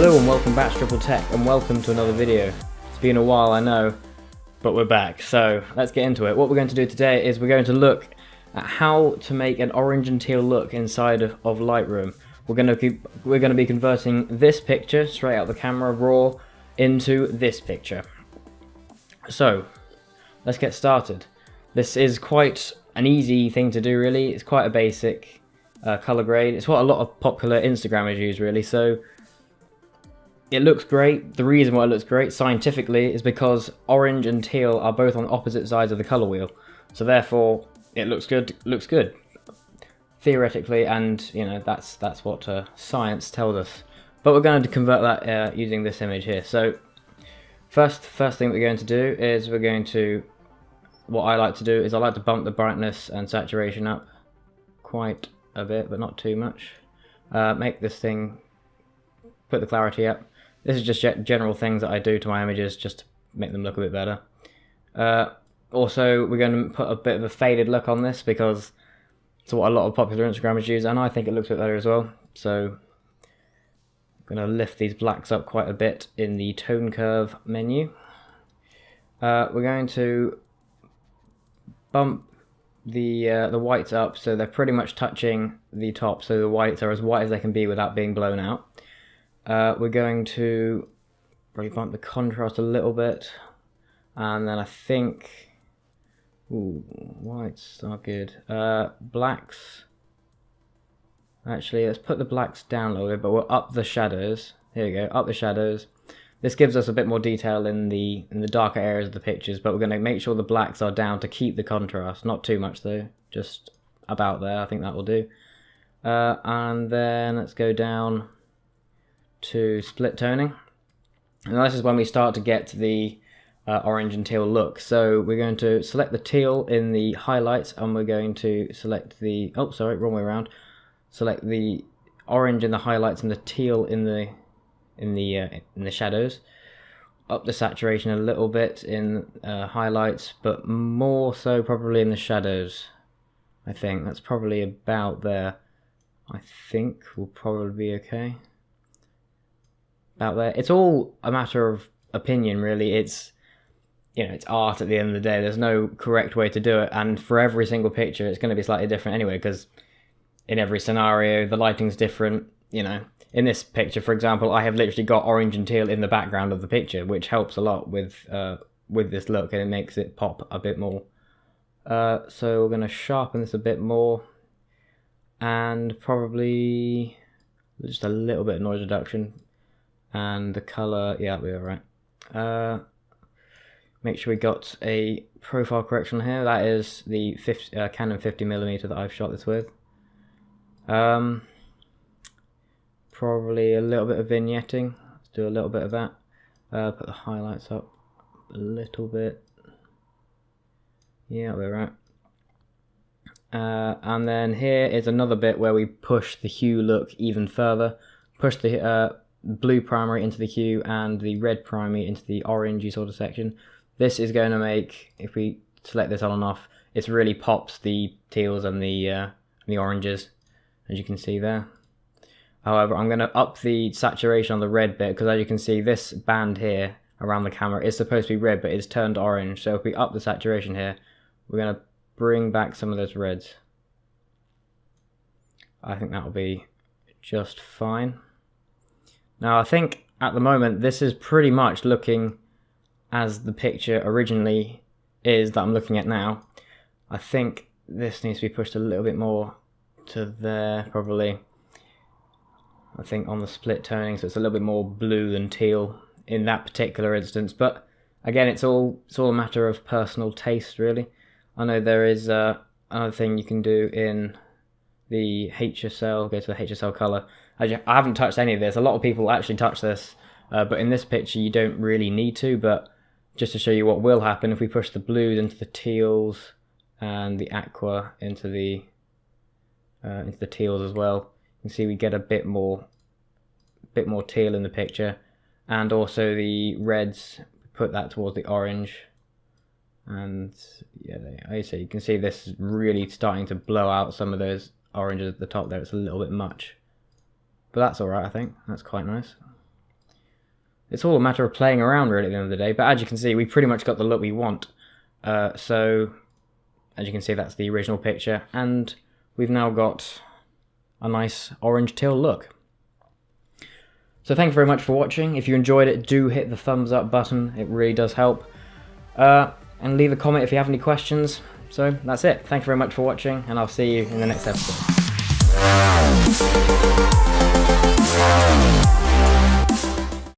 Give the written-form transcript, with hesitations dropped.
Hello and welcome back to Triple Tech, and welcome to another video. It's been a while, I know, but we're back, so let's get into it. What we're going to do today is we're going to look at how to make an orange and teal look inside of Lightroom. We're going to be converting this picture straight out the camera raw into this picture. So let's get started. This is quite an easy thing to do, really. It's quite a basic color grade. It's what a lot of popular Instagrammers use, really. So it looks great. The reason why it looks great scientifically is because orange and teal are both on opposite sides of the color wheel. So therefore, it looks good. Looks good theoretically, and you know that's what science tells us. But we're going to convert that using this image here. So first thing we're going to do is what I like to do is I like to bump the brightness and saturation up quite a bit, but not too much. Make this thing, put the clarity up. This is just general things that I do to my images just to make them look a bit better. Also, we're going to put a bit of a faded look on this because it's what a lot of popular Instagrammers use, and I think it looks a bit better as well. So I'm going to lift these blacks up quite a bit in the tone curve menu. We're going to bump the whites up so they're pretty much touching the top, so the whites are as white as they can be without being blown out. We're going to probably bump the contrast a little bit, and then I think, whites are good. Blacks, actually let's put the blacks down a little bit, but we'll up the shadows. Here we go, up the shadows. This gives us a bit more detail in the darker areas of the pictures, but we're going to make sure the blacks are down to keep the contrast. Not too much though, just about there. I think that will do. And then let's go down to split toning, and this is when we start to get the orange and teal look. So we're going to select the teal in the highlights, and we're going to select the wrong way around. Select the orange in the highlights and the teal in the shadows. Up the saturation a little bit in highlights, but more so probably in the shadows. I think that's probably about there. I think we'll probably be okay out there. It's all a matter of opinion, really. It's, you know, it's art at the end of the day. There's no correct way to do it, and for every single picture it's going to be slightly different anyway, because in every scenario the lighting's different. You know, in this picture, for example, I have literally got orange and teal in the background of the picture, which helps a lot with this look, and it makes it pop a bit more. So we're going to sharpen this a bit more, and probably just a little bit of noise reduction. And the color, yeah, we're alright. Make sure we got a profile correction here. That is the Canon 50mm that I've shot this with. Probably a little bit of vignetting. Let's do a little bit of that. Put the highlights up a little bit. Yeah, we're right. And then here is another bit where we push the hue look even further. Push the blue primary into the hue and the red primary into the orangey sort of section. This is going to make, if we select this on and off, it really pops the teals and the oranges, as you can see there. However, I'm going to up the saturation on the red bit, because as you can see, this band here around the camera is supposed to be red, but it's turned orange. So if we up the saturation here, we're going to bring back some of those reds. I think that will be just fine. Now I think at the moment this is pretty much looking as the picture originally is that I'm looking at now. I think this needs to be pushed a little bit more to there, probably. I think on the split toning, so it's a little bit more blue than teal in that particular instance. But again, it's all a matter of personal taste, really. I know there is another thing you can do in the HSL, go to the HSL color. I haven't touched any of this. A lot of people actually touch this, but in this picture you don't really need to. But just to show you what will happen if we push the blues into the teals and the aqua into the teals as well, you can see we get a bit more teal in the picture, and also the reds, put that towards the orange. And yeah, so you can see this is really starting to blow out some of those oranges at the top there. It's a little bit much, but that's alright. I think that's quite nice. it's all a matter of playing around really at the end of the day. But as you can see, we pretty much got the look we want. So as you can see, that's the original picture, and we've now got a nice orange teal look. So thank you very much for watching. If you enjoyed it, do hit the thumbs up button. It really does help. And leave a comment if you have any questions. So that's it. Thank you very much for watching, and I'll see you in the next episode.